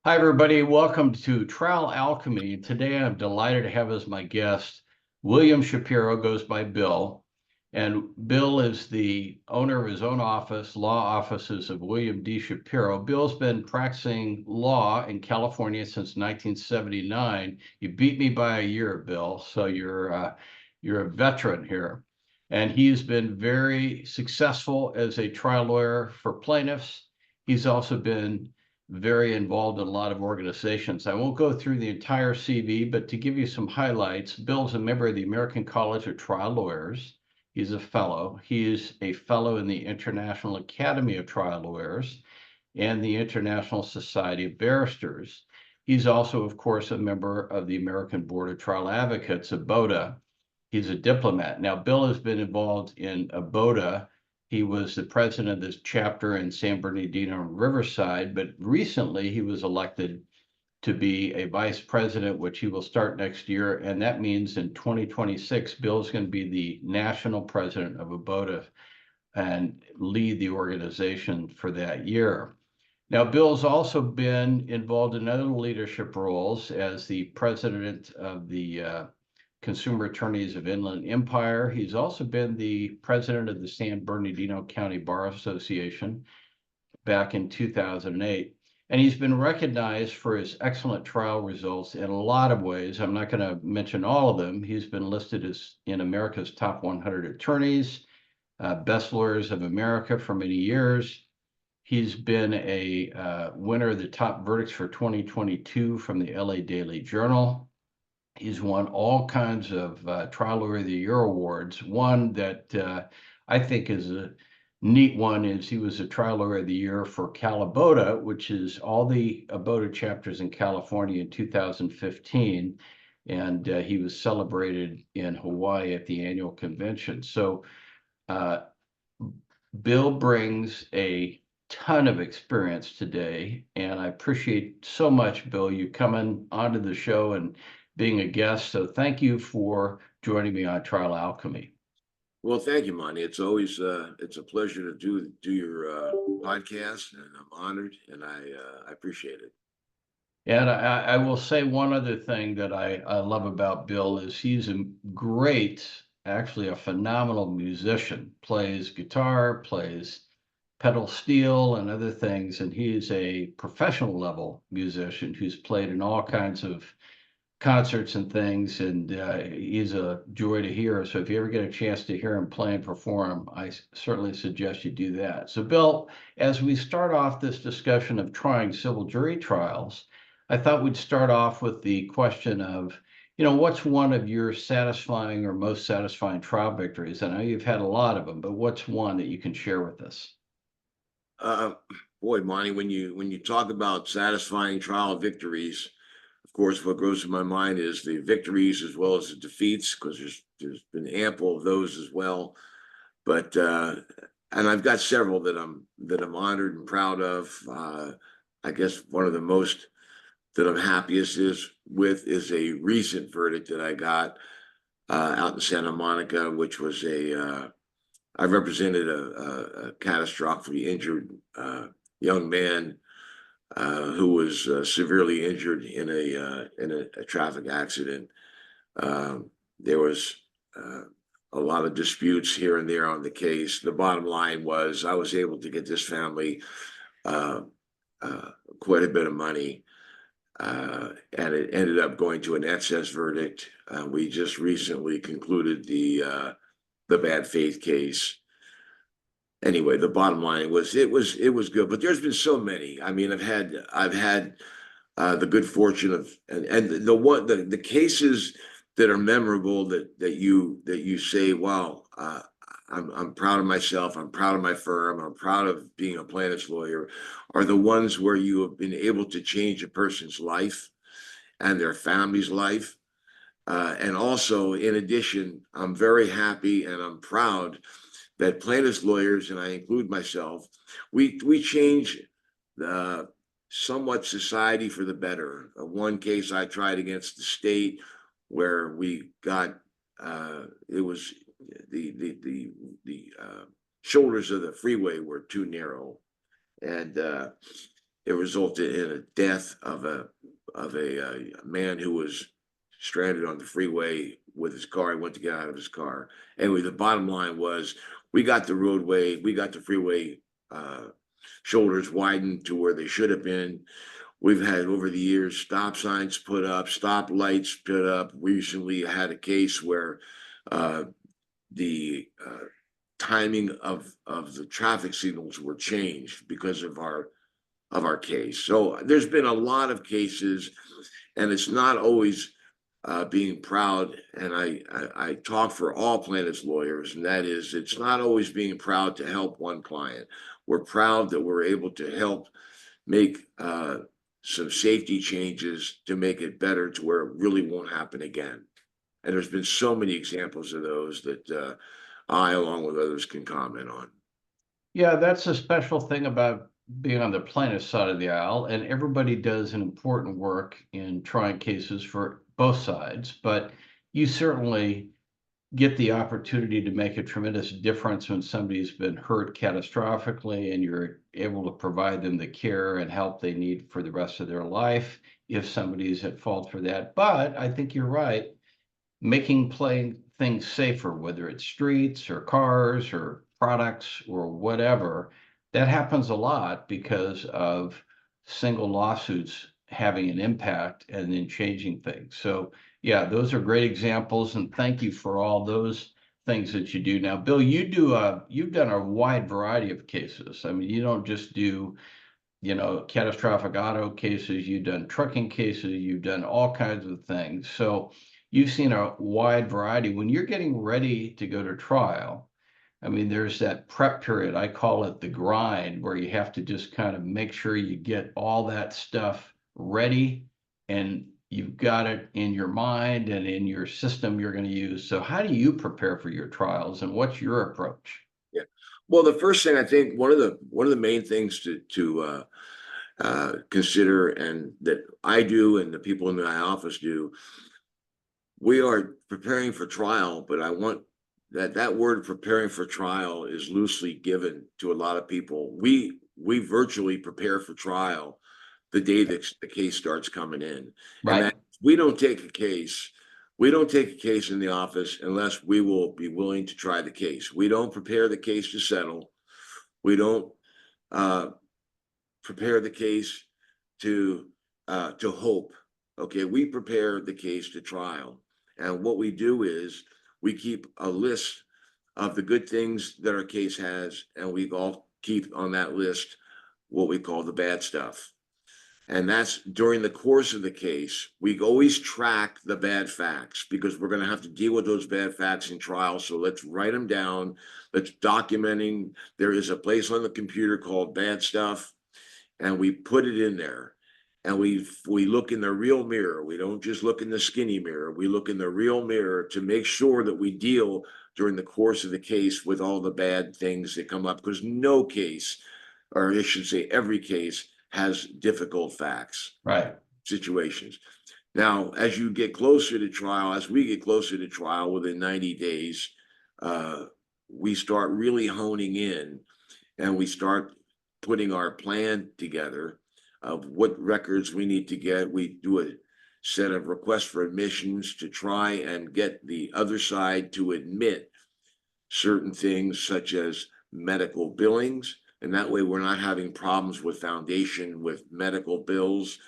Hi, everybody. Welcome to Trial Alchemy. Today, I'm delighted to have as my guest William Shapiro, goes by Bill. And Bill is the owner of his own office, law offices of William D. Shapiro. Bill's been practicing law in California since 1979. You beat me by a year, Bill, so you're a veteran here. And he's been very successful as a trial lawyer for plaintiffs. He's also been very involved in a lot of organizations. I won't go through the entire CV, but to give you some highlights, Bill's a member of the American College of Trial Lawyers. He's a fellow. He is a fellow in the International Academy of Trial Lawyers and the International Society of Barristers. He's also, of course, a member of the American Board of Trial Advocates, ABOTA. He's a diplomat. Now, Bill has been involved in ABOTA. He was the president of this chapter in San Bernardino and Riverside, but recently he was elected to be a vice president, which he will start next year. And that means in 2026, Bill's going to be the national president of ABOTA and lead the organization for that year. Now, Bill's also been involved in other leadership roles as the president of the Consumer Attorneys of Inland Empire. He's also been the president of the San Bernardino County Bar Association back in 2008. And he's been recognized for his excellent trial results in a lot of ways. I'm not going to mention all of them. He's been listed as in America's top 100 attorneys, best lawyers of America for many years. He's been a winner of the top verdicts for 2022 from the LA Daily Journal. He's won all kinds of Trial Lawyer of the Year awards. One that I think is a neat one is he was a Trial Lawyer of the Year for ABOTA, which is all the ABOTA chapters in California in 2015. And he was celebrated in Hawaii at the annual convention. So Bill brings a ton of experience today, and I appreciate so much, Bill, you coming onto the show and being a guest. So thank you for joining me on Trial Alchemy. Well, thank you, Monty. It's always it's a pleasure to do your podcast, and I'm honored, and I appreciate it. And I will say one other thing that I love about Bill is he's a great, actually a phenomenal musician, plays guitar, plays pedal steel and other things. And he's a professional level musician who's played in all kinds of concerts and things. And he's a joy to hear. So if you ever get a chance to hear him play and perform, I certainly suggest you do that. So Bill, as we start off this discussion of trying civil jury trials, I thought we'd start off with the question of, what's one of your satisfying or most satisfying trial victories? I know you've had a lot of them, but what's one that you can share with us? Boy, Monty, when you talk about satisfying trial victories, of course, what goes to my mind is the victories as well as the defeats, because there's been ample of those as well. But and I've got several that I'm honored and proud of. I guess one of the most that I'm happiest is a recent verdict that I got out in Santa Monica, which was I represented a catastrophically injured young man who was severely injured in a traffic accident. There was a lot of disputes here and there on the case. The bottom line was I was able to get this family quite a bit of money, and it ended up going to an excess verdict. We just recently concluded the bad faith case. Anyway, the bottom line was it was good, but there's been so many. I mean, I've had the good fortune of and the cases that are memorable that you say, wow, I'm proud of myself, I'm proud of my firm, I'm proud of being a plaintiff's lawyer, are the ones where you have been able to change a person's life and their family's life. And also, in addition, I'm very happy and I'm proud that plaintiffs' lawyers, and I include myself, we change somewhat society for the better. One case I tried against the state where we got it was the shoulders of the freeway were too narrow, and it resulted in a death of a man who was stranded on the freeway with his car. He went to get out of his car. Anyway, the bottom line was we got the freeway shoulders widened to where they should have been. We've had over the years stop signs put up, stop lights put up. We recently had a case where the timing of the traffic signals were changed because of our case. So there's been a lot of cases, and it's not always being proud. And I talk for all plaintiffs' lawyers, and that is, it's not always being proud to help one client. We're proud that we're able to help make some safety changes to make it better to where it really won't happen again. And there's been so many examples of those that I, along with others, can comment on. Yeah, that's a special thing about being on the plaintiff side of the aisle, and everybody does an important work in trying cases for both sides, but you certainly get the opportunity to make a tremendous difference when somebody's been hurt catastrophically and you're able to provide them the care and help they need for the rest of their life if somebody's at fault for that. But I think you're right, making playing things safer, whether it's streets or cars or products or whatever, that happens a lot because of single lawsuits having an impact and then changing things. So yeah, those are great examples, and thank you for all those things that you do. Now, Bill, you've done a wide variety of cases. I mean, you don't just do, catastrophic auto cases, you've done trucking cases, you've done all kinds of things. So you've seen a wide variety. When you're getting ready to go to trial, I mean, there's that prep period. I call it the grind, where you have to just kind of make sure you get all that stuff ready and you've got it in your mind and in your system you're going to use. So how do you prepare for your trials, and what's your approach? Yeah. Well, the first thing, I think one of the main things to consider, and that I do and the people in my office do, we are preparing for trial, but I want that word preparing for trial is loosely given to a lot of people. We virtually prepare for trial the day that the case starts coming in. And Right. that we don't take a case. We don't take a case in the office unless we will be willing to try the case. We don't prepare the case to settle. We don't prepare the case to hope. Okay, we prepare the case to trial. And what we do is we keep a list of the good things that our case has, and we all keep on that list what we call the bad stuff. And that's during the course of the case. We always track the bad facts because we're going to have to deal with those bad facts in trial. So let's write them down. Let's documenting. There is a place on the computer called bad stuff, and we put it in there. And we look in the real mirror. We don't just look in the skinny mirror. We look in the real mirror to make sure that we deal during the course of the case with all the bad things that come up, because no case, or I should say every case, has difficult facts, Right. situations. Now, as you get closer to trial, as we get closer to trial within 90 days, we start really honing in, and we start putting our plan together of what records we need to get. We do a set of requests for admissions to try and get the other side to admit certain things such as medical billings. And that way we're not having problems with foundation with medical bills.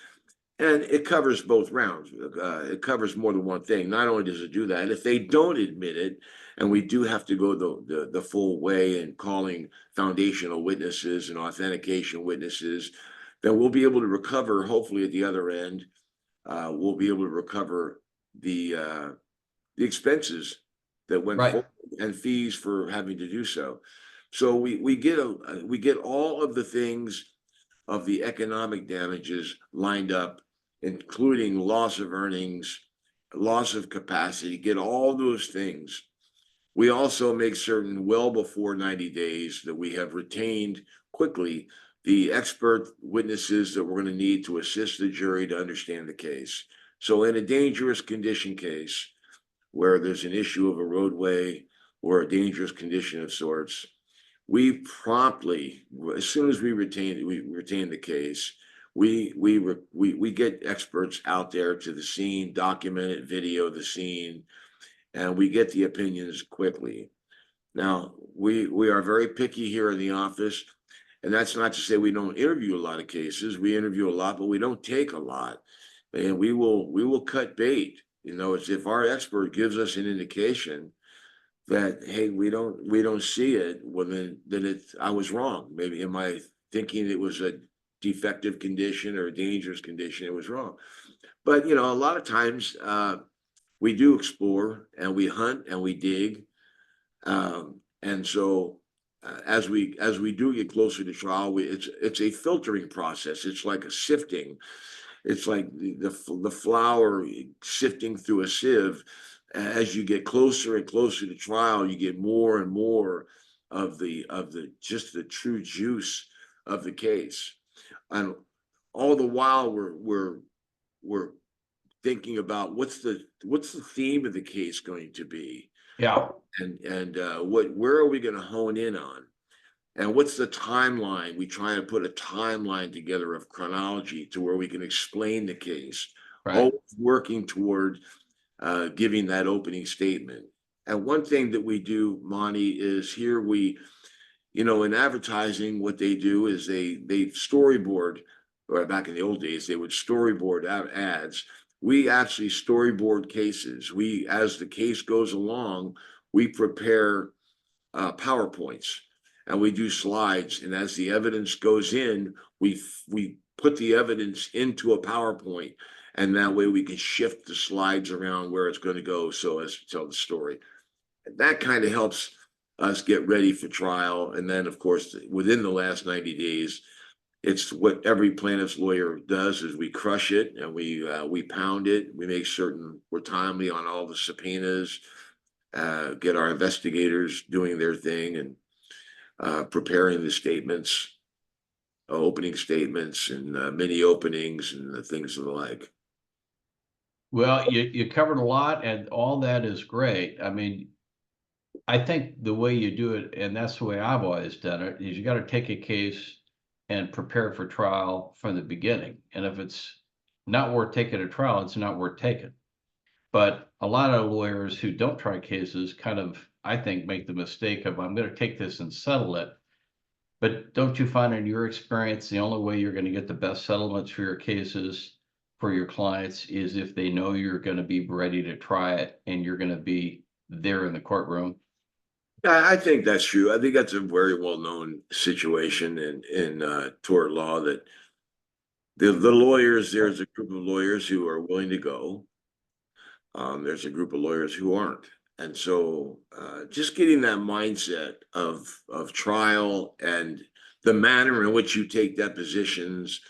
And it covers both rounds. It covers more than one thing. Not only does it do that, if they don't admit it, and we do have to go the full way in calling foundational witnesses and authentication witnesses, then we'll be able to recover, hopefully at the other end, we'll be able to recover the expenses that went Right. forward and fees for having to do so. So we get all of the things of the economic damages lined up, including loss of earnings, loss of capacity, get all those things. We also make certain well before 90 days that we have retained quickly the expert witnesses that we're going to need to assist the jury to understand the case. So in a dangerous condition case, where there's an issue of a roadway or a dangerous condition of sorts, we promptly, as soon as we retain the case, we get experts out there to the scene, document it, video the scene, and we get the opinions quickly. Now, we are very picky here in the office, and that's not to say we don't interview a lot of cases. We interview a lot, but we don't take a lot. And we will cut bait. You know, it's if our expert gives us an indication that, hey, we don't see it, well then I was wrong. Maybe am I thinking it was a defective condition or a dangerous condition? It was wrong. But you know, a lot of times we do explore and we hunt and we dig. And so as we do get closer to trial, it's a filtering process. It's like a sifting. It's like the flour sifting through a sieve. As you get closer and closer to trial, you get more and more of the just the true juice of the case. And all the while we're thinking about what's the theme of the case going to be, Yeah. and where are we going to hone in on, and what's the timeline. We try to put a timeline together of chronology to where we can explain the case, Right. always working toward giving that opening statement. And one thing that we do, Monty, is here we, you know, in advertising, what they do is they storyboard, or back in the old days, they would storyboard ads. We actually storyboard cases. We, as the case goes along, we prepare PowerPoints and we do slides. And as the evidence goes in, we put the evidence into a PowerPoint, and that way we can shift the slides around where it's going to go so as to tell the story. And that kind of helps us get ready for trial. And then, of course, within the last 90 days, it's what every plaintiff's lawyer does is we crush it and we pound it. We make certain we're timely on all the subpoenas, get our investigators doing their thing and preparing the statements, opening statements and mini openings and the things of the like. Well, you covered a lot, and all that is great. I mean, I think the way you do it, and that's the way I've always done it, is you got to take a case and prepare for trial from the beginning. And if it's not worth taking to trial, it's not worth taking. But a lot of lawyers who don't try cases kind of, I think, make the mistake of, I'm going to take this and settle it. But don't you find in your experience, the only way you're going to get the best settlements for your cases for your clients is if they know you're going to be ready to try it and you're going to be there in the courtroom? Yeah, I think that's true. I think that's a very well-known situation in tort law that the lawyers, there's a group of lawyers who are willing to go. There's a group of lawyers who aren't. And so just getting that mindset of trial and the manner in which you take depositions.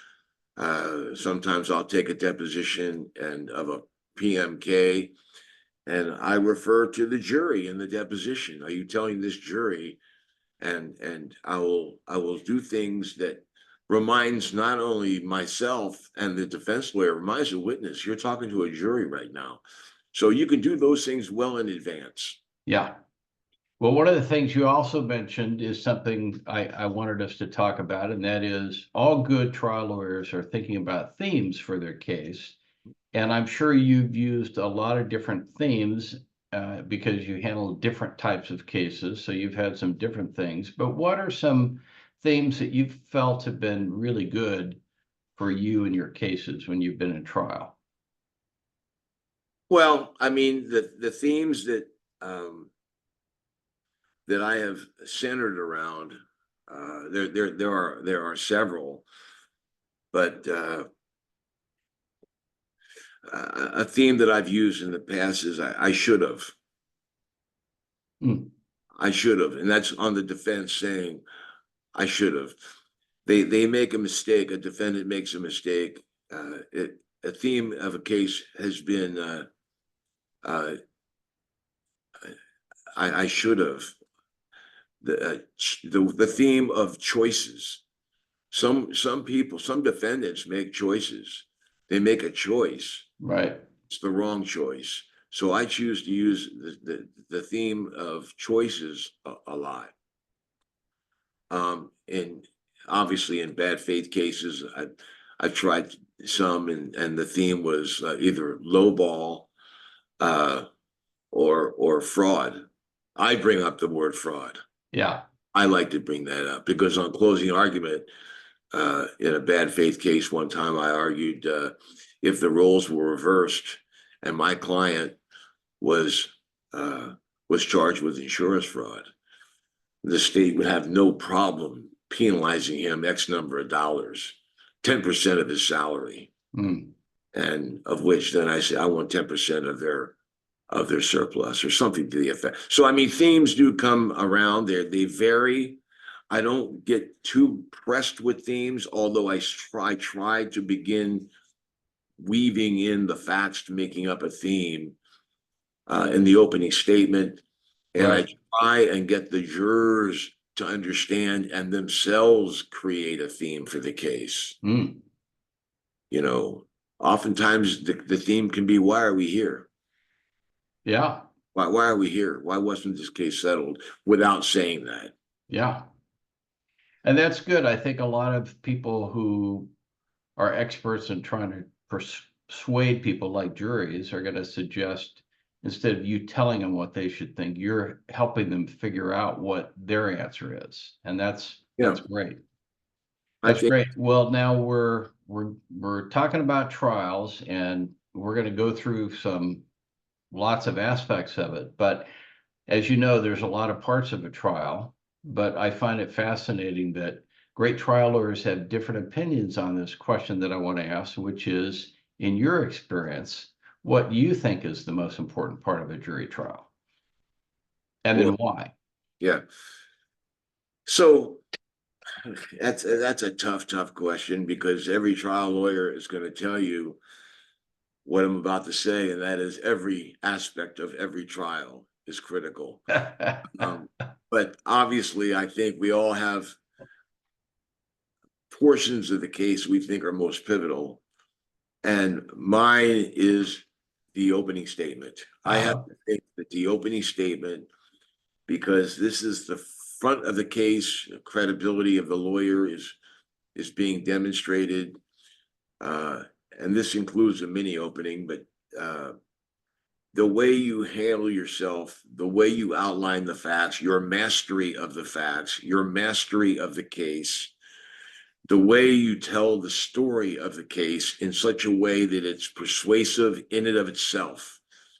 Sometimes I'll take a deposition and of a PMK, and I refer to the jury in the deposition. Are you telling this jury? And I will do things that reminds not only myself and the defense lawyer, reminds the witness, you're talking to a jury right now. So you can do those things well in advance. Yeah. Well, one of the things you also mentioned is something I wanted us to talk about, and that is all good trial lawyers are thinking about themes for their case. And I'm sure you've used a lot of different themes because you handle different types of cases. So you've had some different things. But what are some themes that you've felt have been really good for you in your cases when you've been in trial? Well, I mean, the themes that that I have centered around, there are several, but a theme that I've used in the past is I should have. I should have, and that's on the defense saying I should have. They make a mistake. A defendant makes a mistake. A theme of a case has been I should have. The theme of choices. Some people, some defendants make choices. They make a choice. Right. It's the wrong choice. So I choose to use the theme of choices a lot. And obviously in bad faith cases, I've tried some, and the theme was either lowball or fraud. I bring up the word fraud. Yeah. I like to bring that up because on closing argument, in a bad faith case one time, I argued if the roles were reversed and my client was charged with insurance fraud, the state would have no problem penalizing him X number of dollars, 10% of his salary, and of which then I say I want 10% of their surplus or something to the effect. So I mean, themes do come around. They vary. I don't get too pressed with themes, although I try to begin weaving in the facts to making up a theme in the opening statement. And Right. I try and get the jurors to understand and themselves create a theme for the case. Mm. You know, oftentimes the theme can be, why are we here? Yeah. Why are we here? Why wasn't this case settled without saying that? Yeah. And that's good. I think a lot of people who are experts in trying to persuade people like juries are going to suggest, instead of you telling them what they should think, you're helping them figure out what their answer is. And that's Yeah, great. I That's think, great. Well, now we're talking about trials, and we're going to go through lots of aspects of it. But as you know, there's a lot of parts of a trial, but I find it fascinating that great trial lawyers have different opinions on this question that I want to ask, which is, in your experience, what you think is the most important part of a jury trial, and then well, why? yeah. So that's a tough question because every trial lawyer is going to tell you what I'm about to say, and that is every aspect of every trial is critical. Um, but obviously, I think we all have portions of the case we think are most pivotal, and mine is the opening statement. I have to think that the opening statement, because this is the front of the case, credibility of the lawyer is being demonstrated, and this includes a mini opening, but the way you handle yourself, the way you outline the facts, your mastery of the facts, your mastery of the case, the way you tell the story of the case in such a way that it's persuasive in and of itself.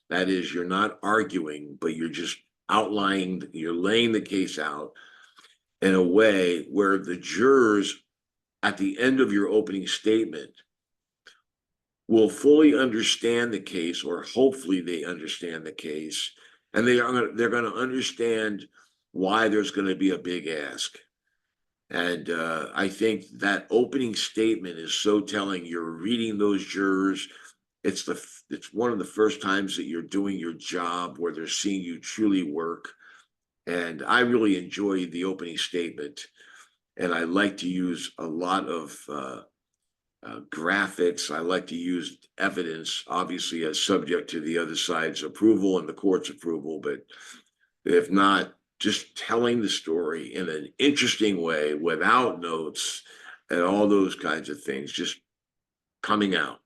That is, you're not arguing, but you're just outlining, you're laying the case out in a way where the jurors at the end of your opening statement will fully understand the case, or hopefully they understand the case, and they're going to understand why there's going to be a big ask. And I think that opening statement is so telling. You're reading those jurors. It's one of the first times that you're doing your job where they're seeing you truly work. And I really enjoy the opening statement. And I like to use a lot of graphics. I like to use evidence, obviously, as subject to the other side's approval and the court's approval. But if not, just telling the story in an interesting way without notes and all those kinds of things, just coming out,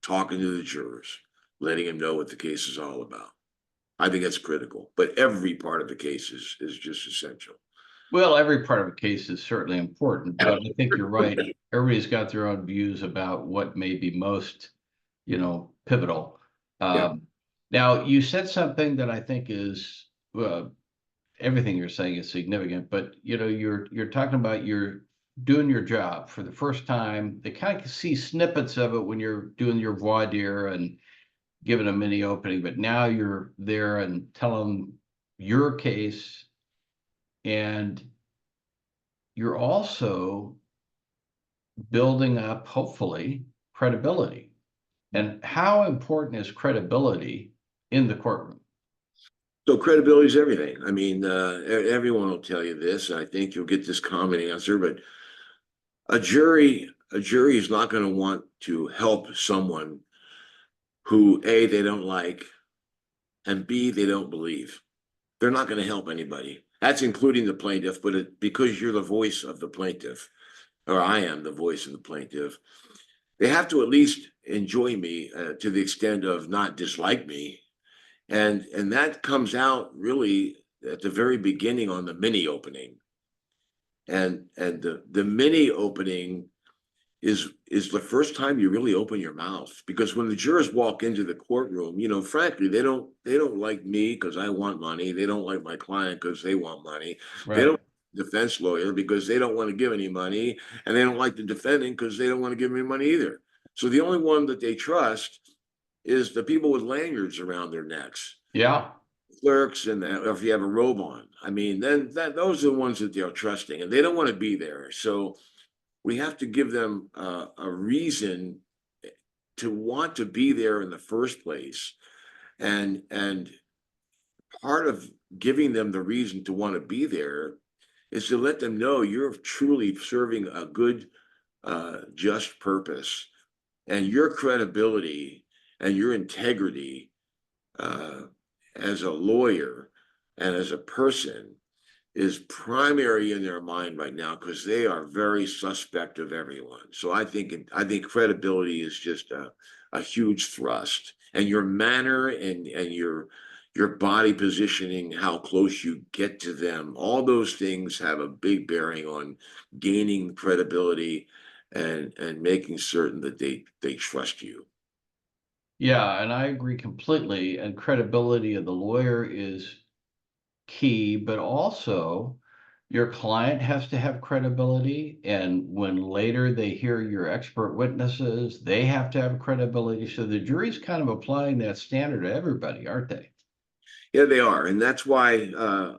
talking to the jurors, letting them know what the case is all about. I think that's critical, but every part of the case is just essential. Well, every part of a case is certainly important, but I think you're right. Everybody's got their own views about what may be most, pivotal. Yeah. Now, you said something that I think is, everything you're saying is significant, but you're talking about you're doing your job for the first time. They kind of see snippets of it when you're doing your voir dire and giving a mini opening, but now you're there and telling your case, and you're also building up, hopefully, credibility. And how important is credibility in the courtroom? So credibility is everything. I mean, everyone will tell you this, and I think you'll get this common answer, but a jury is not going to want to help someone who A, they don't like, and B, they don't believe. They're not going to help anybody. That's including the plaintiff, but because you're the voice of the plaintiff, or I am the voice of the plaintiff, they have to at least enjoy me to the extent of not dislike me. And that comes out really at the very beginning on the mini opening. And the mini opening is the first time you really open your mouth, because when the jurors walk into the courtroom, frankly, they don't like me because I want money. They don't like my client because they want money. They Right. don't defense lawyer because they don't want to give any money, and they don't like the defendant because they don't want to give any money either. So the only one that they trust is the people with lanyards around their necks, Yeah. clerks, and if you have a robe on. I mean, then those are the ones that they're trusting, and they don't want to be there. So we have to give them a reason to want to be there in the first place. And part of giving them the reason to want to be there is to let them know you're truly serving a good, just purpose, and your credibility and your integrity uh, as a lawyer and as a person is primary in their mind right now, because they are very suspect of everyone. So I think credibility is just a huge thrust, and your manner and your body positioning, how close you get to them, all those things have a big bearing on gaining credibility and making certain that they trust you. Yeah, and I agree completely. And credibility of the lawyer is key, but also your client has to have credibility. And when later they hear your expert witnesses, they have to have credibility. So the jury's kind of applying that standard to everybody, aren't they? Yeah, they are. And that's why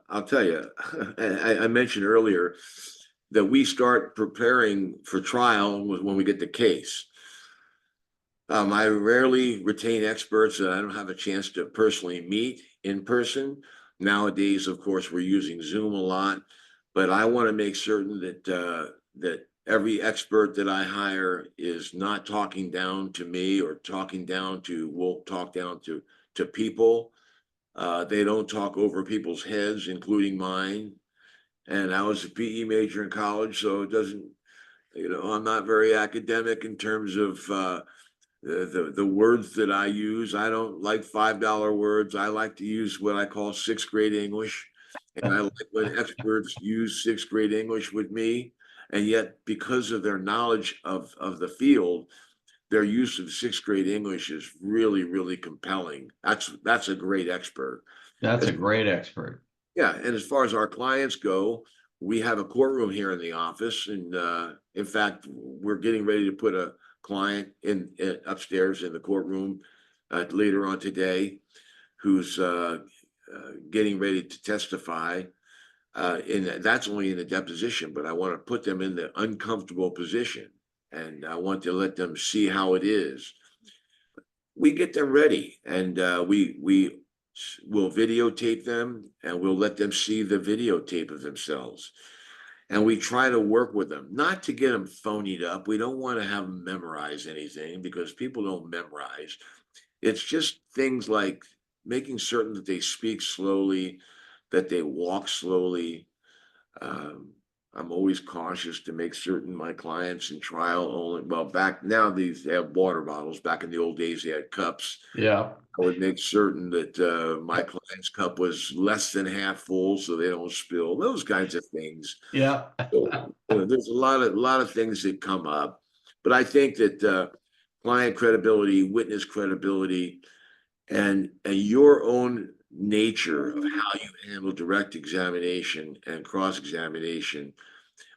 I'll tell you, I mentioned earlier that we start preparing for trial when we get the case. I rarely retain experts that I don't have a chance to personally meet in person. Nowadays, of course, we're using Zoom a lot, but I want to make certain that every expert that I hire is not talking down to me or won't talk down to people. They don't talk over people's heads, including mine. And I was a PE major in college, so it doesn't, I'm not very academic in terms of the words that I use. I don't like $5 words. I like to use what I call sixth grade English. And I like when experts use sixth grade English with me. And yet, because of their knowledge of the field, their use of sixth grade English is really, really compelling. That's a great expert. That's As a great expert. Yeah, and as far as our clients go, we have a courtroom here in the office, and in fact, we're getting ready to put a client in upstairs in the courtroom later on today, who's getting ready to testify. And that's only in the deposition, but I want to put them in the uncomfortable position, and I want to let them see how it is. We get them ready, and we will videotape them, and we'll let them see the videotape of themselves. And we try to work with them, not to get them phonied up. We don't want to have them memorize anything, because people don't memorize. It's just things like making certain that they speak slowly, that they walk slowly. Um, I'm always cautious to make certain my clients in trial only, well, back now they have water bottles. Back in the old days, they had cups. Yeah. I would make certain that my client's cup was less than half full so they don't spill, those kinds of things. Yeah. So, there's a lot of things that come up, but I think that client credibility, witness credibility, and your own nature of how you handle direct examination and cross examination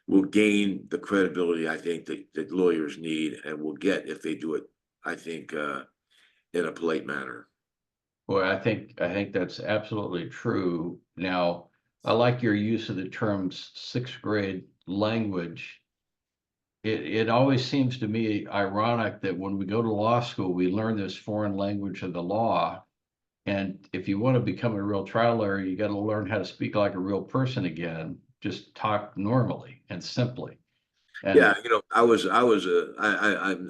will gain the credibility I think that lawyers need and will get if they do it. I think in a polite manner. Boy, I think that's absolutely true. Now, I like your use of the terms sixth grade language. It always seems to me ironic that when we go to law school, we learn this foreign language of the law. And if you want to become a real trial lawyer, you got to learn how to speak like a real person again. Just talk normally and simply. Yeah, And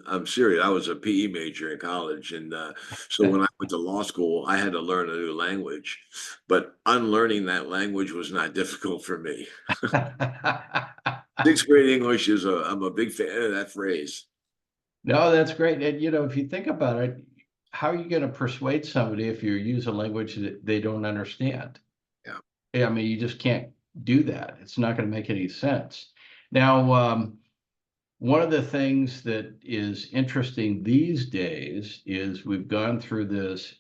I'm serious. I was a PE major in college, and so when I went to law school, I had to learn a new language, but unlearning that language was not difficult for me. Sixth grade English I'm a big fan of that phrase. No, that's great. And if you think about it, how are you going to persuade somebody if you use a language that they don't understand? Yeah. Yeah, I mean, you just can't do that. It's not going to make any sense. Now, one of the things that is interesting these days is we've gone through this,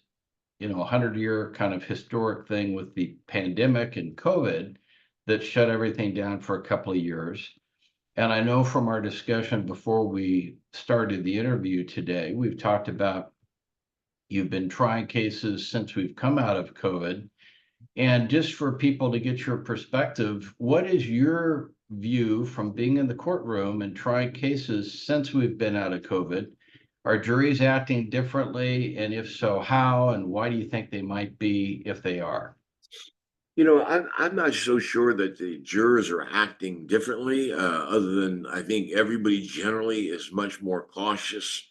100-year kind of historic thing with the pandemic and COVID that shut everything down for a couple of years. And I know from our discussion before we started the interview today, we've talked about you've been trying cases since we've come out of COVID. And just for people to get your perspective, what is your view from being in the courtroom and trying cases since we've been out of COVID? Are juries acting differently? And if so, how? And why do you think they might be if they are? I'm not so sure that the jurors are acting differently, other than I think everybody generally is much more cautious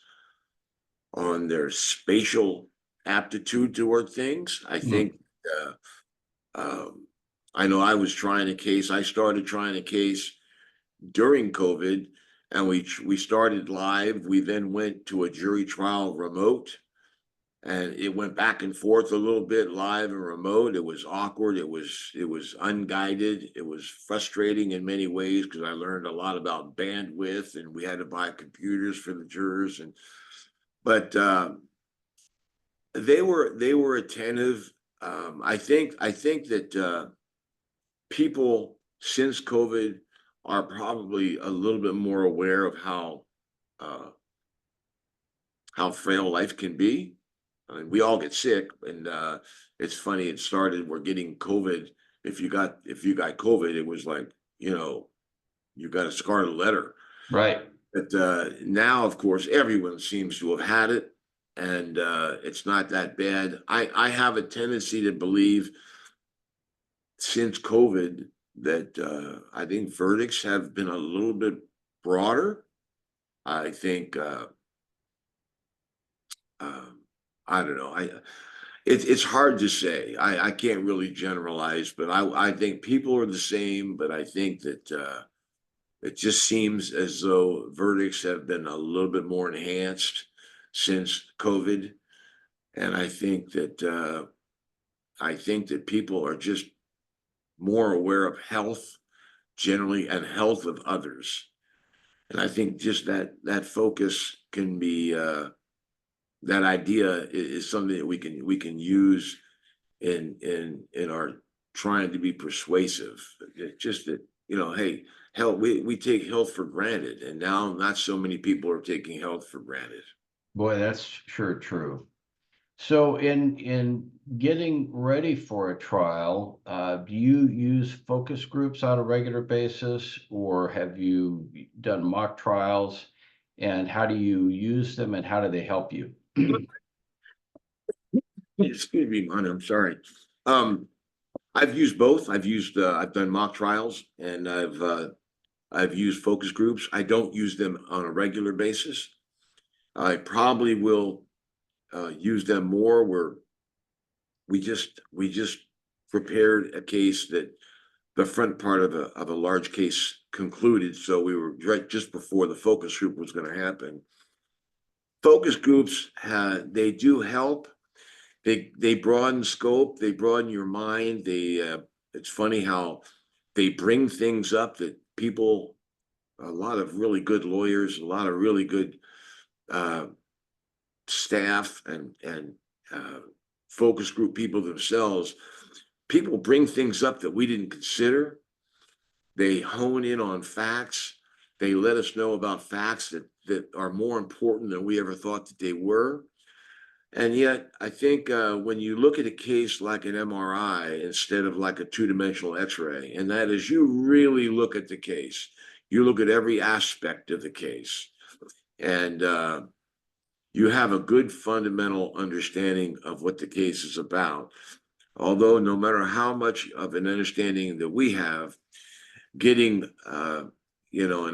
on their spatial aptitude toward things. I Hmm. think, um, I know I started trying a case during COVID, and we started live. We then went to a jury trial remote, and it went back and forth a little bit, live and remote. It was awkward. It was unguided. It was frustrating in many ways because I learned a lot about bandwidth, and we had to buy computers for the jurors. But they were attentive. I think that people since COVID are probably a little bit more aware of uh, how frail life can be. I mean, we all get sick, and it's funny. It started. We're getting COVID. If you got COVID, it was like, you got a scarlet letter. Right. But now, of course, everyone seems to have had it, and it's not that bad. I have a tendency to believe since COVID that I think verdicts have been a little bit broader. I think um, I don't know. It's hard to say. I can't really generalize, but I think people are the same. But I think that it just seems as though verdicts have been a little bit more enhanced since COVID, and I think that people are just more aware of health generally and health of others. And I think just that focus can be that idea is something that we can use in our trying to be persuasive. It's just that, hey, health, we take health for granted, and now not so many people are taking health for granted. Boy, that's sure true. So in getting ready for a trial, do you use focus groups on a regular basis, or have you done mock trials? And how do you use them, and how do they help you? Excuse me, man, I'm sorry. Um, I've used both. I've done mock trials, and I've used focus groups. I don't use them on a regular basis. I probably will use them more where we just prepared a case that the front part of a large case concluded. So we were right just before the focus group was going to happen. Focus groups, they do help. They broaden scope. They broaden your mind. It's funny how they bring things up that people, a lot of really good lawyers, a lot of really good uh, staff, and uh, focus group people themselves. People bring things up that we didn't consider. They hone in on facts. They let us know about facts that are more important than we ever thought that they were. And yet, I think when you look at a case like an MRI instead of like a two-dimensional X-ray, and that is you really look at the case, you look at every aspect of the case, and you have a good fundamental understanding of what the case is about. Although, no matter how much of an understanding that we have, getting an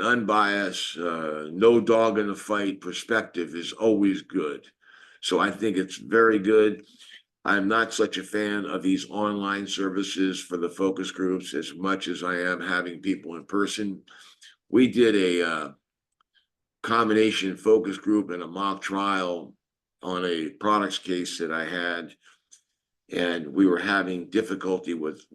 unbiased, no dog in the fight perspective is always good. So I think it's very good. I'm not such a fan of these online services for the focus groups as much as I am having people in person. We did combination focus group and a mock trial on a products case that I had, and we were having difficulty with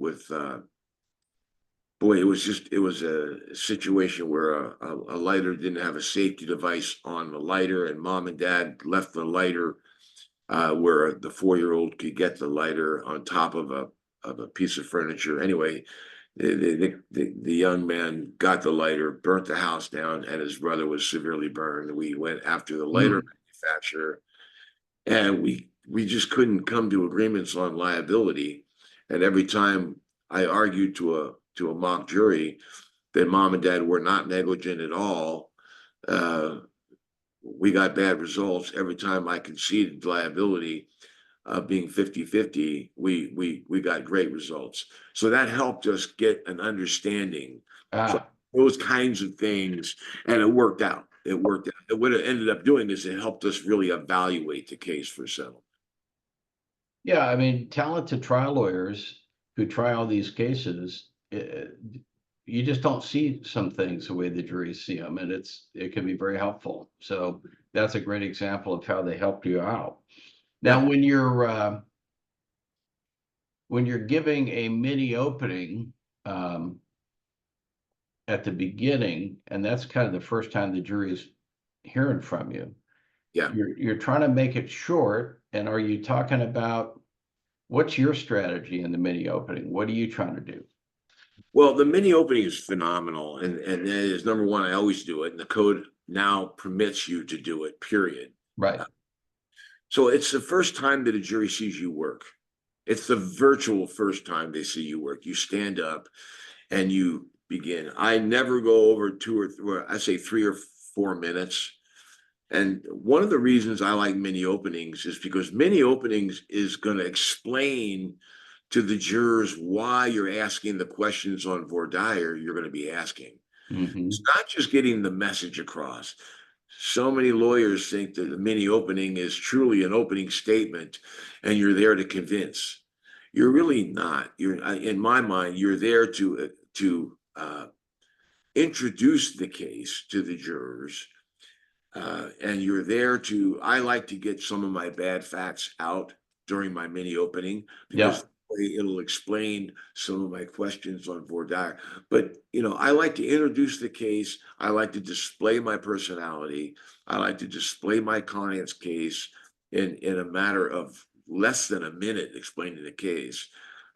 boy, it was a situation where a lighter didn't have a safety device on the lighter, and mom and dad left the lighter where the 4-year-old could get the lighter on top of a piece of furniture. Anyway, the young man got the lighter, burnt the house down, and his brother was severely burned. We went after the lighter manufacturer, and we just couldn't come to agreements on liability. And every time I argued to a mock jury that mom and dad were not negligent at all, we got bad results. Every time I conceded liability, being 50-50, we got great results. So that helped us get an understanding of those kinds of things, and it worked out. It worked out. What it ended up doing is it helped us really evaluate the case for settlement. Yeah, I mean, talented trial lawyers who try all these cases, you just don't see some things the way the juries see them, and it can be very helpful. So that's a great example of how they helped you out. Now, when you're giving a mini opening at the beginning, and that's kind of the first time the jury is hearing from you. Yeah. You're trying to make it short, and are you talking about what's your strategy in the mini opening? What are you trying to do? Well, the mini opening is phenomenal, and that is number one. I always do it, and the code now permits you to do it. Period. Right. So it's the first time that a jury sees you work. It's the virtual first time they see you work. You stand up and you begin. I never go over 3 or 4 minutes. And one of the reasons I like mini openings is because mini openings is going to explain to the jurors why you're asking the questions on voir dire you're going to be asking. It's not just getting the message across. So many lawyers think that the mini opening is truly an opening statement and you're there to convince. You're really not. In my mind, you're there to introduce the case to the jurors, and you're there to. I like to get some of my bad facts out during my mini opening because it'll explain some of my questions on voir dire. But I like to introduce the case. I like to display my personality. I like to display my client's case in a matter of less than a minute explaining the case.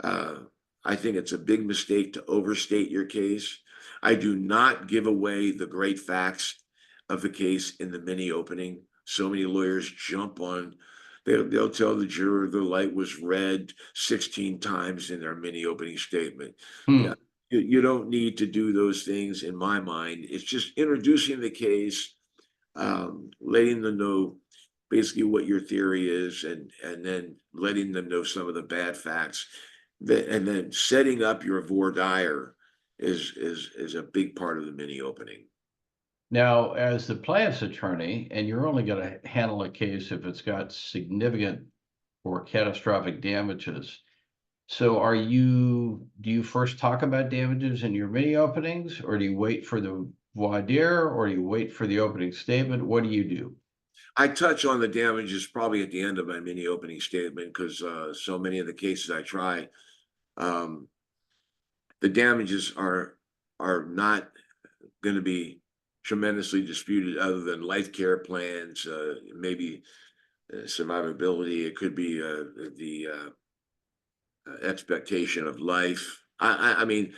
I think it's a big mistake to overstate your case. I do not give away the great facts of the case in the mini opening. So many lawyers jump on. They'll tell the juror the light was red 16 times in their mini opening statement. Yeah, you don't need to do those things in my mind. It's just introducing the case, letting them know basically what your theory is, and then letting them know some of the bad facts, and then setting up your voir dire is a big part of the mini opening. Now, as the plaintiff's attorney, and you're only going to handle a case if it's got significant or catastrophic damages. So do you first talk about damages in your mini openings, or do you wait for the voir dire, or do you wait for the opening statement? What do you do? I touch on the damages probably at the end of my mini opening statement because so many of the cases I try, the damages are not going to be tremendously disputed other than life care plans, maybe survivability. It could be the expectation of life. I mean,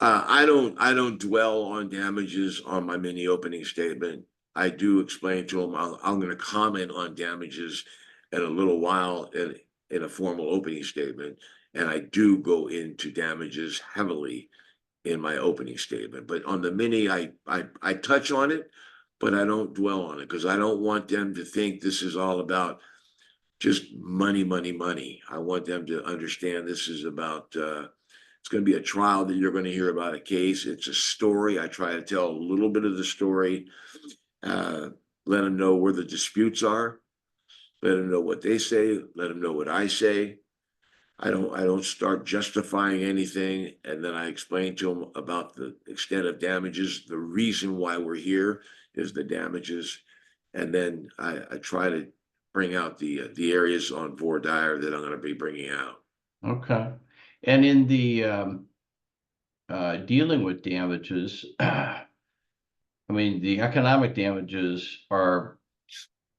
I don't dwell on damages on my mini opening statement. I do explain to them I'm going to comment on damages in a little while in a formal opening statement, and I do go into damages heavily in my opening statement. But on the mini, I touch on it, but I don't dwell on it because I don't want them to think this is all about just money, money, money. I want them to understand this is about, it's going to be a trial that you're going to hear about a case. It's a story. I try to tell a little bit of the story, let them know where the disputes are, let them know what they say, let them know what I say. I don't start justifying anything, and then I explain to them about the extent of damages. The reason why we're here is the damages, and then I try to bring out the areas on voir dire that I'm going to be bringing out. Okay. And in the dealing with damages, I mean, the economic damages are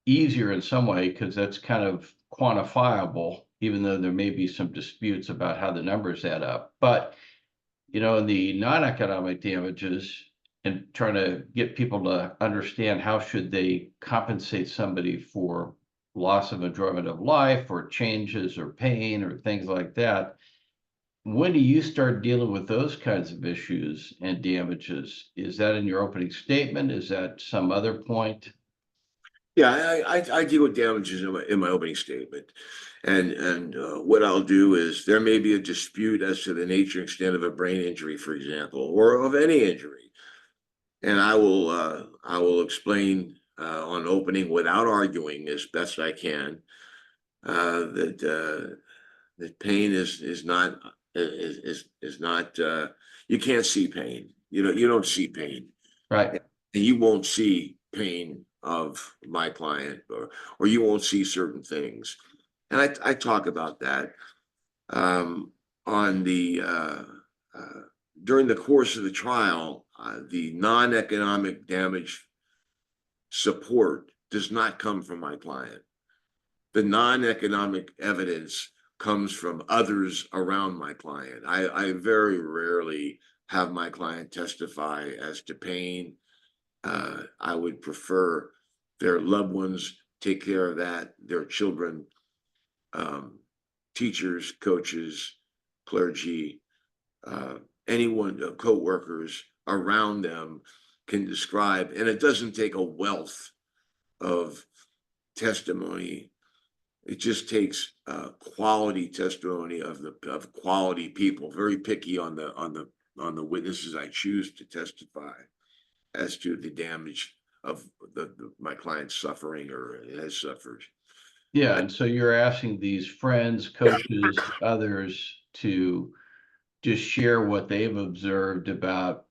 easier in some way because that's kind of quantifiable, even though there may be some disputes about how the numbers add up. But, you know, the non-economic damages and trying to get people to understand how should they compensate somebody for loss of enjoyment of life or changes or pain or things like that. When do you start dealing with those kinds of issues and damages? Is that in your opening statement? Is that some other point? Yeah, I deal with damages in my opening statement, and what I'll do is there may be a dispute as to the nature and extent of a brain injury, for example, or of any injury, and I will explain on opening without arguing as best I can that pain is not is not you can't see pain. You don't see pain, Right. and you won't see pain of my client, or you won't see certain things. And I talk about that on the during the course of the trial. The non-economic damage support does not come from my client. The non-economic evidence comes from others around my client. I very rarely have my client testify as to pain. I would prefer their loved ones take care of that, their children, teachers, coaches, clergy, anyone, co-workers around them can describe, and it doesn't take a wealth of testimony. It just takes quality testimony of quality people. Very picky on the witnesses I choose to testify as to the damage of my client's suffering or has suffered. Yeah. And so you're asking these friends, coaches, others to just share what they've observed about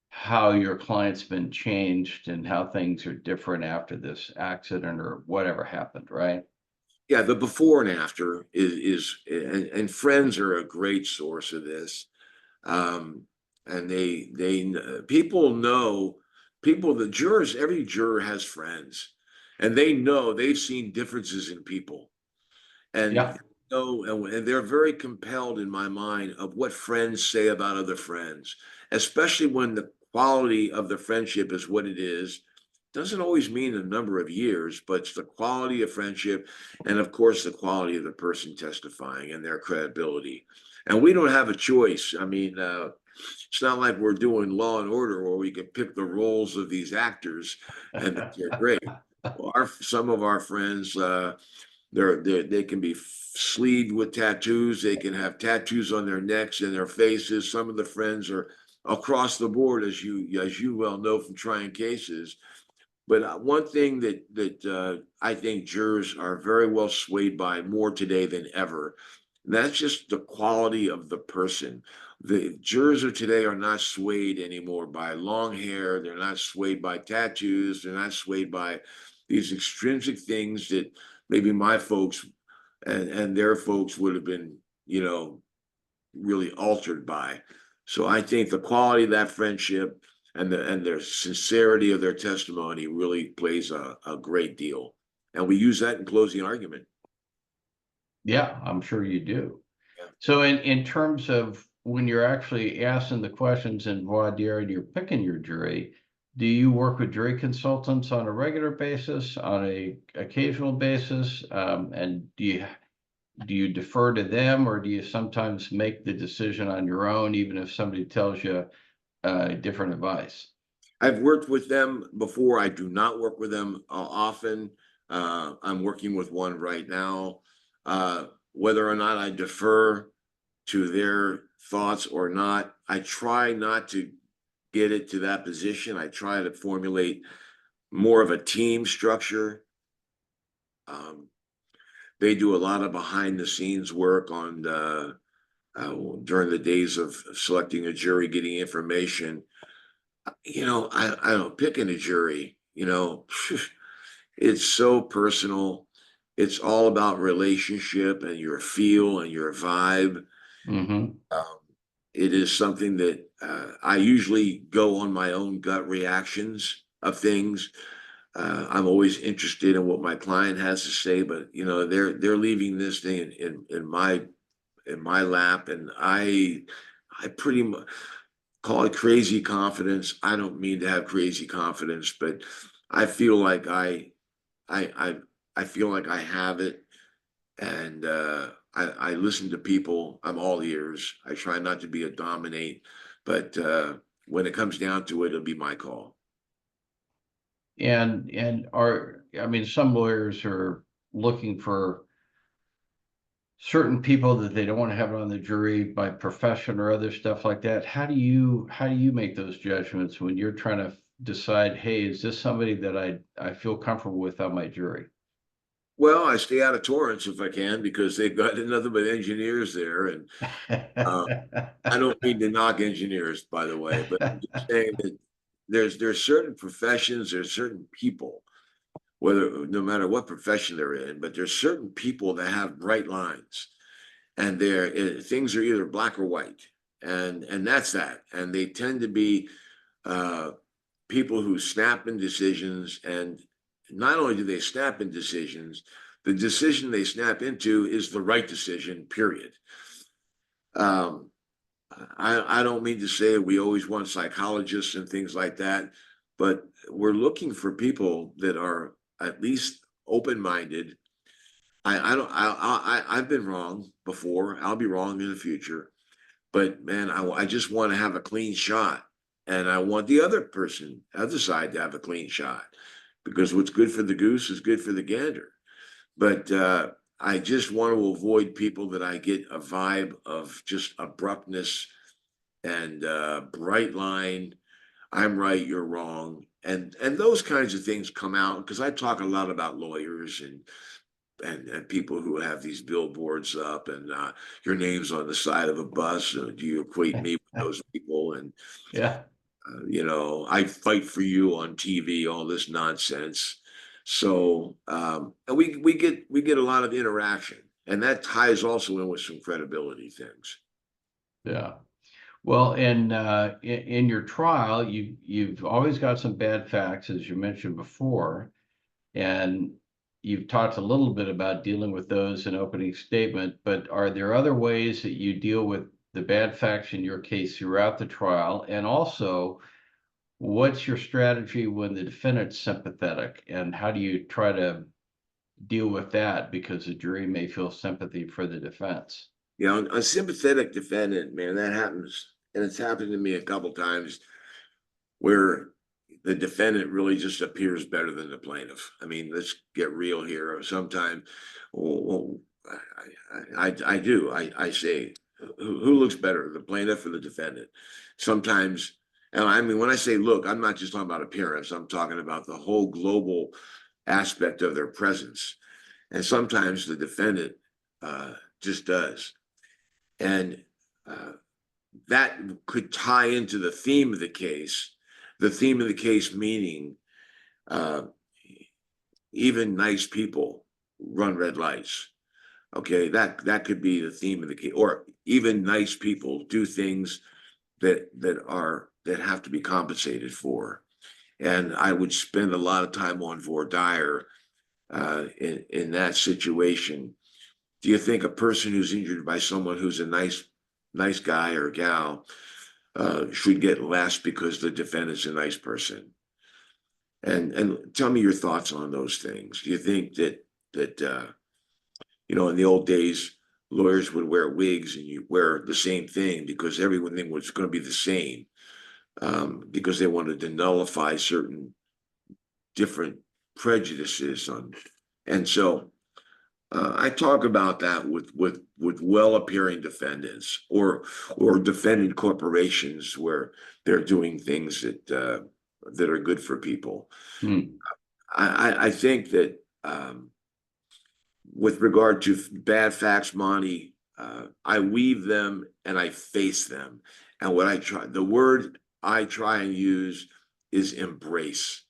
how your client's been changed and how things are different after this accident or whatever happened, right? Yeah, the before and after is and friends are a great source of this. And they people know people, the jurors, every juror has friends, and they know they've seen differences in people, and Yeah. know and they're very compelled in my mind of what friends say about other friends, especially when the quality of the friendship is what it is. Doesn't always mean a number of years, but it's the quality of friendship, and of course the quality of the person testifying and their credibility. And we don't have a choice. I mean, it's not like we're doing Law and Order where we can pick the roles of these actors and they're great. Well, some of our friends, they can be sleeved with tattoos. They can have tattoos on their necks and their faces. Some of the friends are across the board, as you well know from trying cases. But one thing that I think jurors are very well swayed by more today than ever, and that's just the quality of the person. The jurors of today are not swayed anymore by long hair. They're not swayed by tattoos. They're not swayed by these extrinsic things that maybe my folks and their folks would have been, really altered by. So I think the quality of that friendship and their sincerity of their testimony really plays a great deal. And we use that in closing argument. Yeah, I'm sure you do. Yeah. So in terms of when you're actually asking the questions in voir dire and you're picking your jury, do you work with jury consultants on a regular basis, on a occasional basis? And do you defer to them, or do you sometimes make the decision on your own, even if somebody tells you different advice? I've worked with them before. I do not work with them often. I'm working with one right now. Whether or not I defer to their thoughts or not, I try not to get it to that position. I try to formulate more of a team structure. Um, They do a lot of behind the scenes work on during the days of selecting a jury, getting information. I don't picking a jury, it's so personal. It's all about relationship and your feel and your vibe. Mm-hmm. Um, it is something that I usually go on my own gut reactions of things. I'm always interested in what my client has to say, but they're leaving this thing in my lap, and I pretty much call it crazy confidence. I don't mean to have crazy confidence, but I feel like I I I feel like I have it, and I listen to people. I'm all ears. I try not to be a dominate, but when it comes down to it, it'll be my call. And I mean, some lawyers are looking for certain people that they don't want to have on the jury by profession or other stuff like that. How do you make those judgments when you're trying to decide, hey, is this somebody that I feel comfortable with on my jury? Well, I stay out of Torrance if I can because they've got nothing but engineers there, and uh, I don't mean to knock engineers, by the way, but I'm just saying that there's certain professions, there's certain people, whether no matter what profession they're in, but there's certain people that have bright lines, and things are either black or white, and that's that, and they tend to be uh, people who snap in decisions, and not only do they snap in decisions, the decision they snap into is the right decision, period. Um, I don't mean to say we always want psychologists and things like that, but we're looking for people that are at least open-minded. I don't I've been wrong before. I'll be wrong in the future, but man, I just want to have a clean shot, and I want the other side to have a clean shot, because what's good for the goose is good for the gander. But I just want to avoid people that I get a vibe of just abruptness and bright line. I'm right, you're wrong, and those kinds of things come out because I talk a lot about lawyers and people who have these billboards up, and your name's on the side of a bus. Do you equate me with those people? And Yeah. I fight for you on TV, all this nonsense. So and we get a lot of interaction, and that ties also in with some credibility things. Yeah. Well, in your trial, you've always got some bad facts, as you mentioned before, and you've talked a little bit about dealing with those in opening statement, but are there other ways that you deal with the bad facts in your case throughout the trial? And also, what's your strategy when the defendant's sympathetic, and how do you try to deal with that? Because the jury may feel sympathy for the defense. A sympathetic defendant, man, that happens, and it's happened to me a couple times where the defendant really just appears better than the plaintiff. I mean, let's get real here. Sometimes, well, I do. I say, who looks better, the plaintiff or the defendant? Sometimes, and I mean, when I say look, I'm not just talking about appearance. I'm talking about the whole global aspect of their presence. And sometimes the defendant just does. And uh, that could tie into the theme of the case. The theme of the case meaning uh, even nice people run red lights. Okay, that could be the theme of the case, or even nice people do things that have to be compensated for. And I would spend a lot of time on voir dire in that situation. Do you think a person who's injured by someone who's a nice guy or gal should get less because the defendant's a nice person? And tell me your thoughts on those things. Do you think that in the old days lawyers would wear wigs and you wear the same thing because everything was going to be the same, because they wanted to nullify certain different prejudices on, and so I talk about that with well appearing defendants or defendant corporations where they're doing things that are good for people. Hmm. I think that with regard to bad facts, Monty, I weave them and I face them. And the word I try and use is embrace.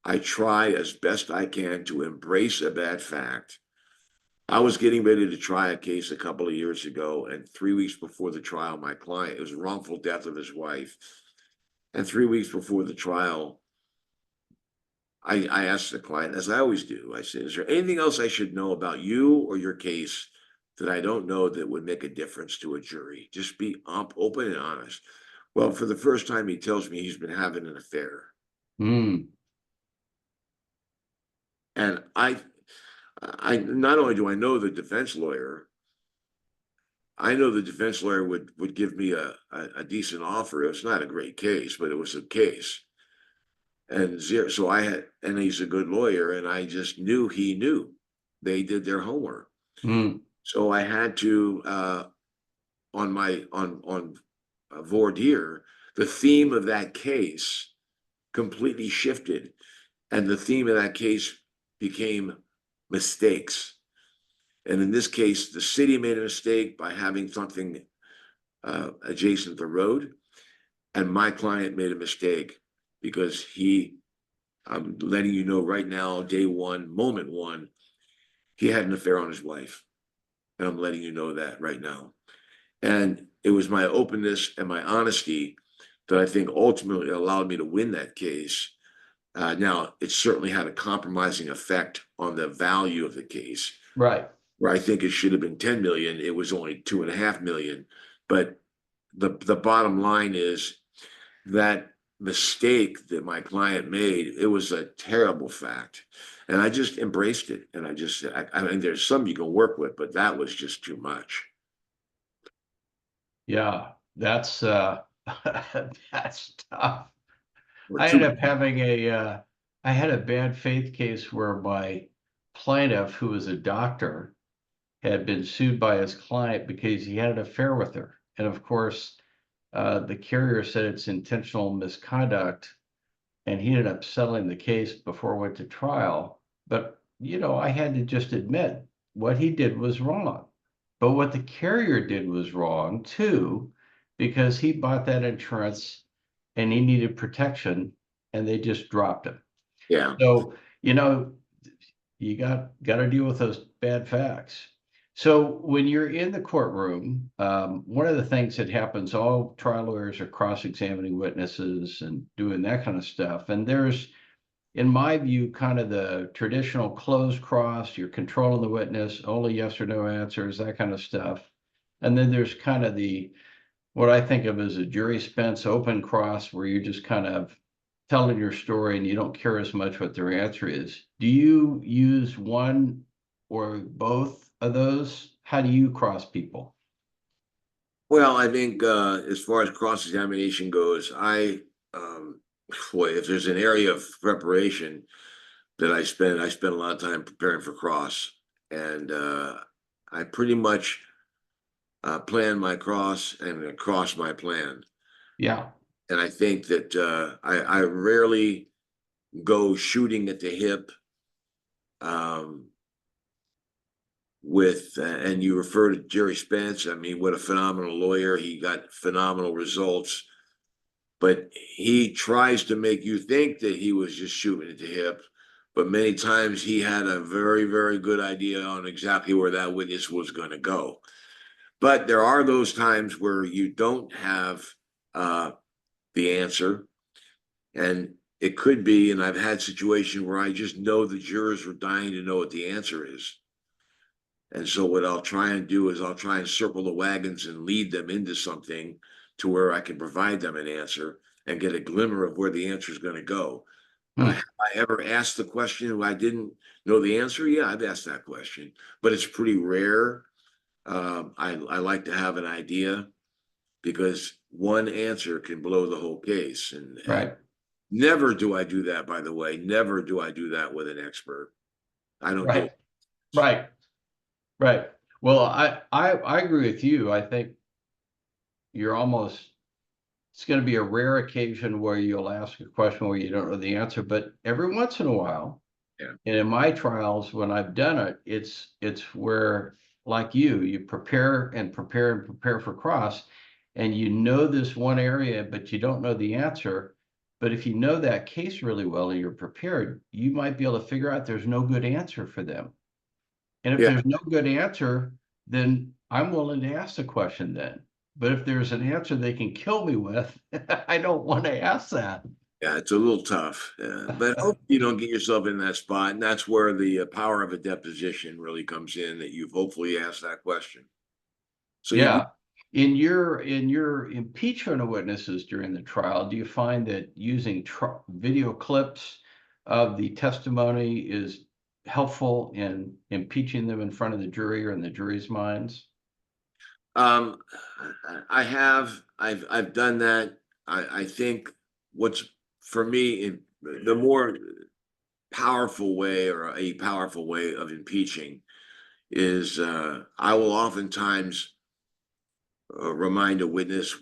I try as best I can to embrace a bad fact. I was getting ready to try a case a couple of years ago, and 3 weeks before the trial, my client, it was a wrongful death of his wife. And 3 weeks before the trial, I asked the client, as I always do, I said, is there anything else I should know about you or your case that I don't know that would make a difference to a jury? Just be open and honest. Well, for the first time, he tells me he's been having an affair. Mm. And I not only do I know the defense lawyer, I know the defense lawyer would give me a decent offer. It's not a great case, but it was a case. And zero, so and he's a good lawyer, and I just knew he knew. They did their homework. Mm. So I had to on voir dire, the theme of that case completely shifted, and the theme of that case became mistakes. And in this case, the city made a mistake by having something adjacent to the road, and my client made a mistake because I'm letting you know right now, day one, moment one, he had an affair on his wife. And I'm letting you know that right now. And it was my openness and my honesty that I think ultimately allowed me to win that case. Now, it certainly had a compromising effect on the value of the case. Right. Where I think it should have been 10 million, it was only 2.5 million. But the bottom line is that mistake that my client made, it was a terrible fact. And I just embraced it. And I just said, I mean, there's some you can work with, but that was just too much. Yeah, that's that's tough. Or I too ended up having I had a bad faith case where my plaintiff, who was a doctor, had been sued by his client because he had an affair with her. And of course, the carrier said it's intentional misconduct, and he ended up settling the case before it went to trial. But, I had to just admit what he did was wrong. But what the carrier did was wrong too, because he bought that insurance and he needed protection and they just dropped him. Yeah. So, you got to deal with those bad facts. So when you're in the courtroom, one of the things that happens, all trial lawyers are cross-examining witnesses and doing that kind of stuff. And there's, in my view, kind of the traditional closed cross, you're controlling the witness, only yes or no answers, that kind of stuff. And then there's kind of what I think of as a jury spence open cross, where you're just kind of telling your story and you don't care as much what their answer is. Do you use one or both of those? How do you cross people? Well, I think as far as cross-examination goes, boy, if there's an area of preparation that I spend a lot of time preparing for cross. And I pretty much plan my cross and cross my plan. Yeah. And I think that I rarely go shooting at the hip um, and you refer to Jerry Spence. I mean, what a phenomenal lawyer. He got phenomenal results, but he tries to make you think that he was just shooting at the hip. But many times he had a very, very good idea on exactly where that witness was going to go. But there are those times where you don't have the answer. And it could be, and I've had situations where I just know the jurors are dying to know what the answer is. And so what I'll try and do is I'll try and circle the wagons and lead them into something to where I can provide them an answer and get a glimmer of where the answer is going to go. Hmm. Have I ever asked the question I didn't know the answer? Yeah, I've asked that question, but it's pretty rare. I like to have an idea because one answer can blow the whole case. And Right. never do I do that, by the way. Never do I do that with an expert. I don't do Right. it. Right. Right. Well, I agree with you. I think you're almost it's going to be a rare occasion where you'll ask a question where you don't know the answer, but every once in a while, Yeah. And in my trials, when I've done it, it's where, like you prepare and prepare and prepare for cross, and you know this one area, but you don't know the answer. But if you know that case really well and you're prepared, you might be able to figure out there's no good answer for them. And if Yeah. there's no good answer, then I'm willing to ask the question then. But if there's an answer they can kill me with, I don't want to ask that. Yeah, it's a little tough, but hopefully you don't get yourself in that spot, and that's where the power of a deposition really comes in. That you've hopefully asked that question. So you, Yeah. In your impeachment of witnesses during the trial, do you find that using video clips of the testimony is helpful in impeaching them in front of the jury or in the jury's minds? um, I've done that. I think what's for me in the more powerful way or a powerful way of impeaching is I will oftentimes remind a witness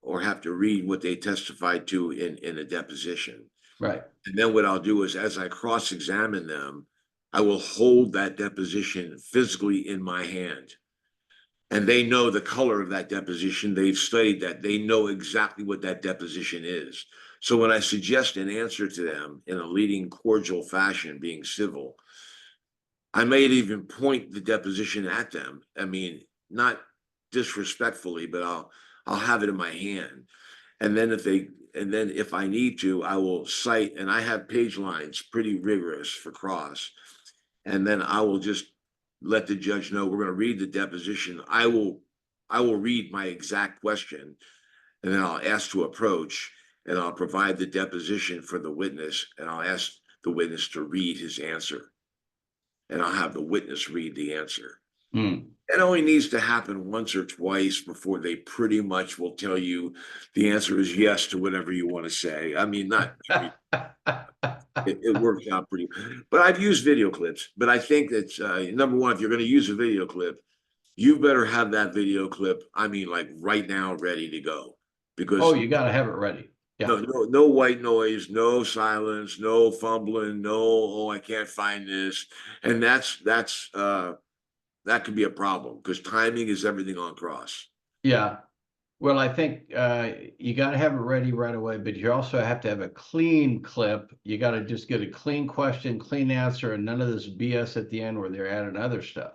or have to read what they testified to in a deposition. Right. And then what I'll do is as I cross-examine them, I will hold that deposition physically in my hand. And they know the color of that deposition. They've studied that. They know exactly what that deposition is. So when I suggest an answer to them in a leading cordial fashion, being civil, I may even point the deposition at them. I mean, not disrespectfully, but I'll have it in my hand. And then if I need to, I will cite, and I have page lines pretty rigorous for cross. And then I will just let the judge know we're going to read the deposition. I will read my exact question, and then I'll ask to approach, and I'll provide the deposition for the witness, and I'll ask the witness to read his answer, and I'll have the witness read the answer. Hmm. It only needs to happen once or twice before they pretty much will tell you the answer is yes to whatever you want to say. I mean, not it works out pretty. But I've used video clips. But I think that number one, if you're going to use a video clip, you better have that video clip. I mean, like right now, ready to go, Oh, because you got to have it ready. Yeah. no white noise, no silence, no fumbling, no I can't find this, and that could be a problem because timing is everything on cross. Yeah. Well, I think you got to have it ready right away, but you also have to have a clean clip. You got to just get a clean question, clean answer, and none of this BS at the end where they're adding other stuff.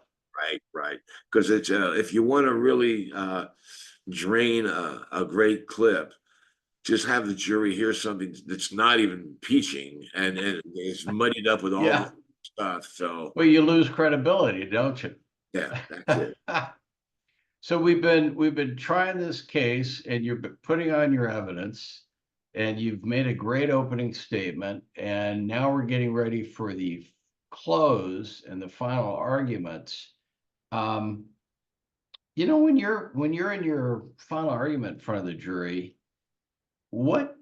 Right. Because it's if you want to really drain a great clip, just have the jury hear something that's not even impeaching and it's muddied up with all Yeah. the stuff. So Well, you lose credibility, don't you? yeah, that's it. So we've been trying this case, and you've been putting on your evidence, and you've made a great opening statement, and now we're getting ready for the close and the final arguments. Um, when you're in your final argument in front of the jury, what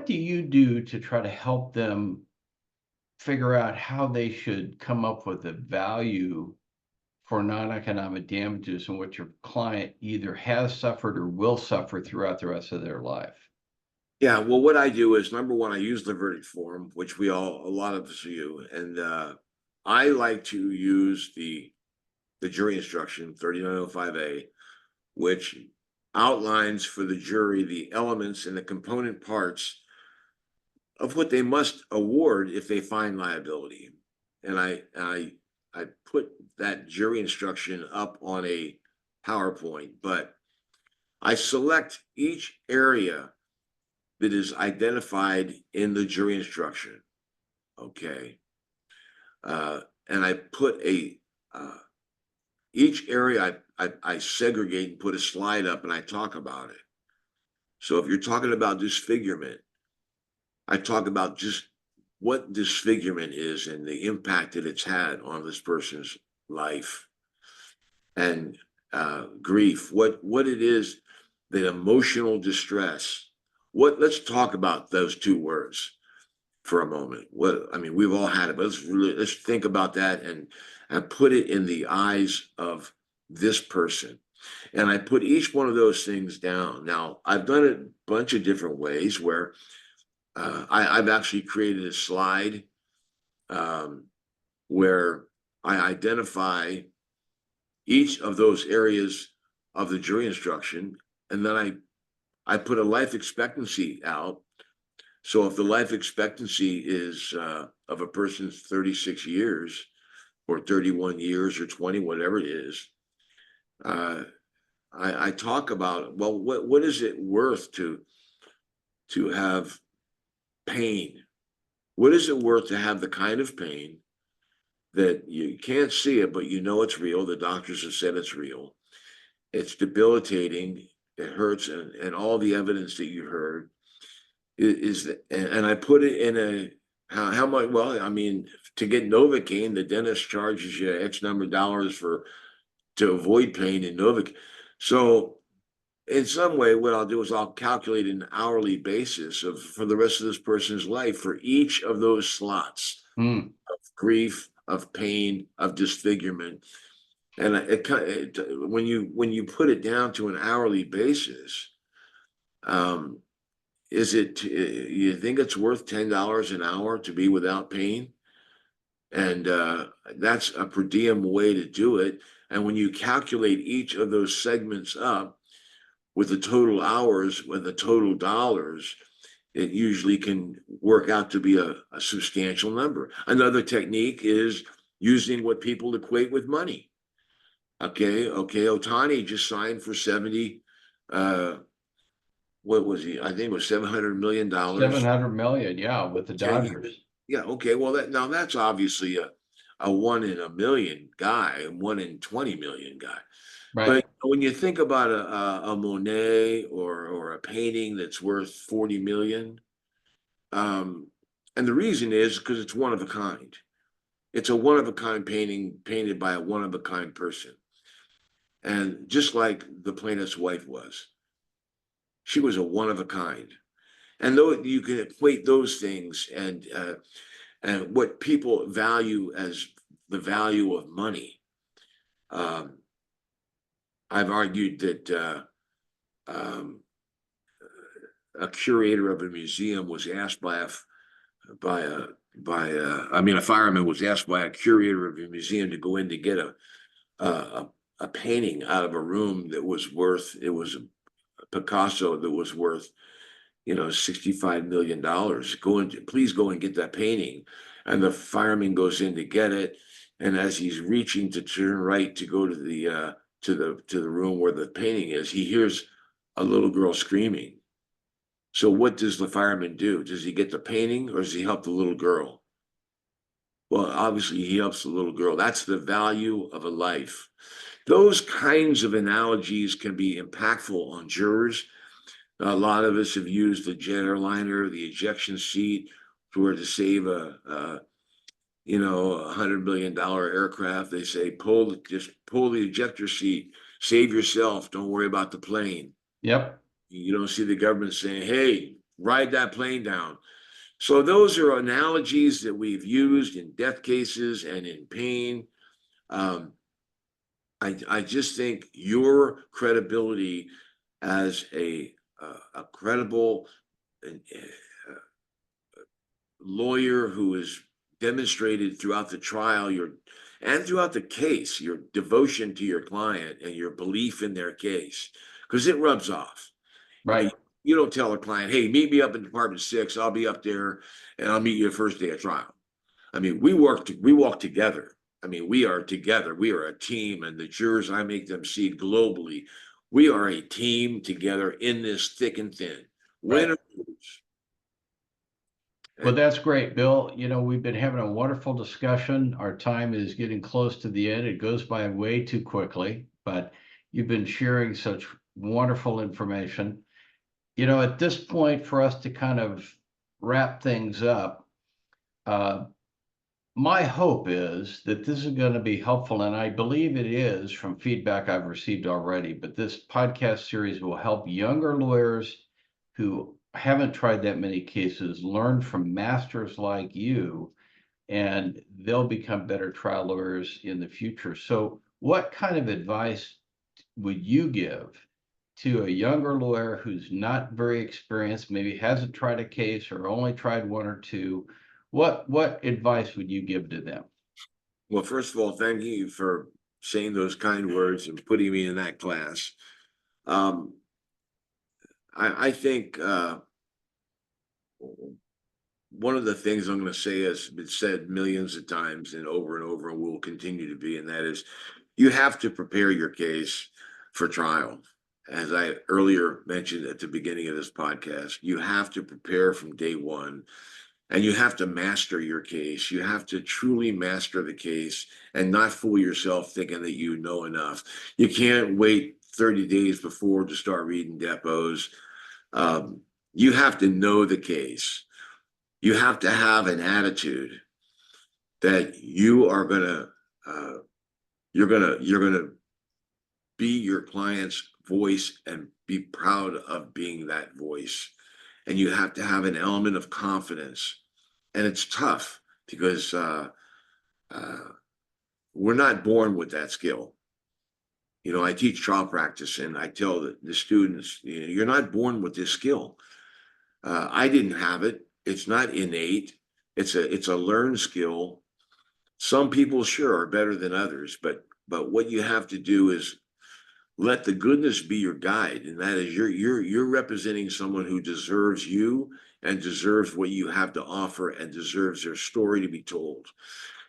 do you do to try to help them figure out how they should come up with a value for non-economic damages and what your client either has suffered or will suffer throughout the rest of their life? Yeah, well, what I do is number one, I use the verdict form, which a lot of us use, and I like to use the jury instruction 3905A, which outlines for the jury the elements and the component parts of what they must award if they find liability. And I put that jury instruction up on a PowerPoint, but I select each area that is identified in the jury instruction. Okay. And I put each area I segregate and put a slide up and I talk about it. So if you're talking about disfigurement, I talk about just what disfigurement is and the impact that it's had on this person's life and grief, what it is, the emotional distress. Let's talk about those two words for a moment. I mean, we've all had it, but let's think about that and put it in the eyes of this person. And I put each one of those things down. Now, I've done it a bunch of different ways where I've actually created a slide where I identify each of those areas of the jury instruction, and then I put a life expectancy out. So if the life expectancy is of a person's 36 years or 31 years or 20, whatever it is, I talk about, well, what is it worth to have pain? What is it worth to have the kind of pain that you can't see it, but you know it's real? The doctors have said it's real. It's debilitating. It hurts, and all the evidence that you heard is that, and I put it in a how much? Well, I mean, to get Novocaine, the dentist charges you X number of dollars to avoid pain in Novocaine. So in some way, what I'll do is I'll calculate an hourly basis of for the rest of this person's life for each of those slots Mm. of grief, of pain, of disfigurement. And when you put it down to an hourly basis, is it you think it's worth $10 an hour to be without pain? And that's a per diem way to do it. And when you calculate each of those segments up with the total hours, with the total dollars, it usually can work out to be a substantial number. Another technique is using what people equate with money. Okay, Otani just signed for 70, what was he? I think it was $700 million. 700 million, yeah, with the 10 years. Dodgers. Yeah, okay. Well, now that's obviously a 1 in a million guy, a 1 in 20 million guy. Right. But when you think about a Monet or a painting that's worth 40 million, and the reason is because it's one of a kind. It's a one of a kind painting painted by a one of a kind person. And just like the plaintiff's wife was, she was a one of a kind. And though you can equate those things and what people value as the value of money, I've argued that a curator of a museum was asked a fireman was asked by a curator of a museum to go in to get a painting out of a room that was worth, it was a Picasso that was worth, $65 million. Please go and get that painting. And the fireman goes in to get it. And as he's reaching to turn right to go to the room where the painting is, he hears a little girl screaming. So what does the fireman do? Does he get the painting or does he help the little girl? Well, obviously he helps the little girl. That's the value of a life. Those kinds of analogies can be impactful on jurors. A lot of us have used the jet airliner, the ejection seat, to save a $100 million aircraft. They say just pull the ejector seat, save yourself, don't worry about the plane. Yep. You don't see the government saying, hey, ride that plane down. So those are analogies that we've used in death cases and in pain. I just think your credibility as a credible lawyer who has demonstrated throughout the trial and throughout the case your devotion to your client and your belief in their case, because it rubs off. Right. You don't tell a client, hey, meet me up in Department 6. I'll be up there and I'll meet you the first day of trial. I mean, we walk together. I mean, we are together. We are a team, and the jurors, I make them see globally, we are a team together in this thick and thin. Win or lose. Well, that's great, Bill. We've been having a wonderful discussion. Our time is getting close to the end. It goes by way too quickly, but you've been sharing such wonderful information. At this point, for us to kind of wrap things up, my hope is that this is going to be helpful, and I believe it is from feedback I've received already, but this podcast series will help younger lawyers who haven't tried that many cases learn from masters like you, and they'll become better trial lawyers in the future. So what kind of advice would you give to a younger lawyer who's not very experienced, maybe hasn't tried a case or only tried one or two? What advice would you give to them? Well, first of all, thank you for saying those kind words and putting me in that class. Um, I think one of the things I'm going to say has been said millions of times and over, and will continue to be, and that is you have to prepare your case for trial. As I earlier mentioned at the beginning of this podcast, you have to prepare from day one, and you have to master your case. You have to truly master the case and not fool yourself thinking that you know enough. You can't wait 30 days before to start reading depots. You have to know the case. You have to have an attitude that you are gonna you're gonna be your client's voice and be proud of being that voice. And you have to have an element of confidence. And it's tough because uh, we're not born with that skill. You know, I teach trial practice and I tell the students, you're not born with this skill. I didn't have it. It's not innate. It's a learned skill. Some people sure are better than others, but what you have to do is let the goodness be your guide, and that is you're representing someone who deserves you and deserves what you have to offer and deserves their story to be told.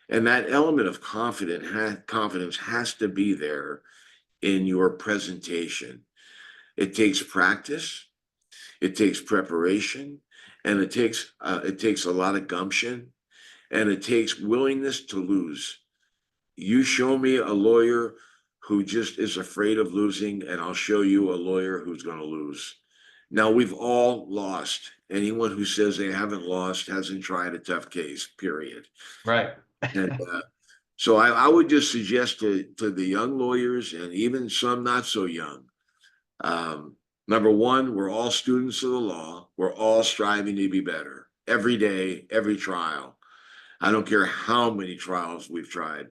And that element of confidence has to be there in your presentation. It takes practice, it takes preparation, and it takes a lot of gumption, and it takes willingness to lose. You show me a lawyer who just is afraid of losing, and I'll show you a lawyer who's going to lose. Now, we've all lost. Anyone who says they haven't lost hasn't tried a tough case, period. Right. And so I would just suggest to the young lawyers and even some not so young, number one, we're all students of the law. We're all striving to be better every day, every trial. I don't care how many trials we've tried.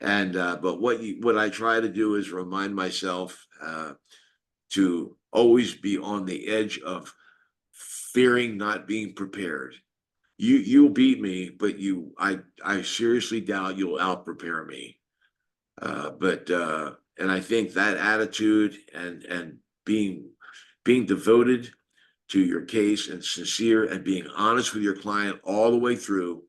And but what I try to do is remind myself to always be on the edge of fearing not being prepared. You'll beat me, but I seriously doubt you'll out prepare me. But and I think that attitude and being devoted to your case and sincere and being honest with your client all the way through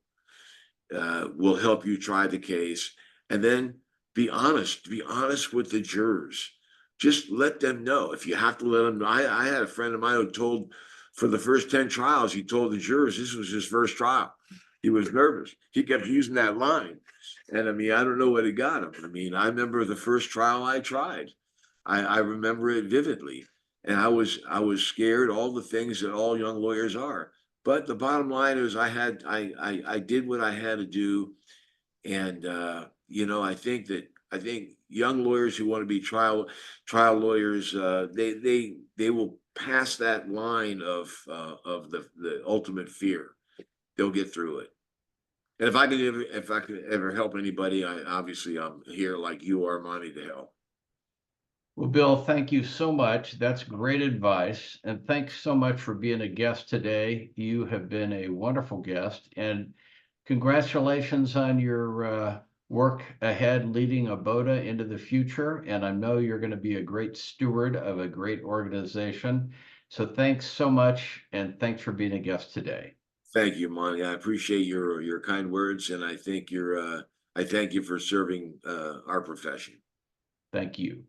will help you try the case. And then be honest with the jurors. Just let them know. If you have to let them know. I had a friend of mine who told, for the first 10 trials, he told the jurors this was his first trial. He was nervous. He kept using that line. And I mean, I don't know what it got him. I mean, I remember the first trial I tried. I remember it vividly. And I was scared, all the things that all young lawyers are. But the bottom line is I did what I had to do. And I think young lawyers who want to be trial lawyers, they will pass that line of the ultimate fear. They'll get through it. And if I could ever help anybody, I'm here like you are, Monty, to help. Well, Bill, thank you so much. That's great advice. And thanks so much for being a guest today. You have been a wonderful guest. And congratulations on your work ahead leading ABOTA into the future. And I know you're going to be a great steward of a great organization. So thanks so much. And thanks for being a guest today. Thank you, Monty. I appreciate your kind words, and I thank you for serving our profession. Thank you.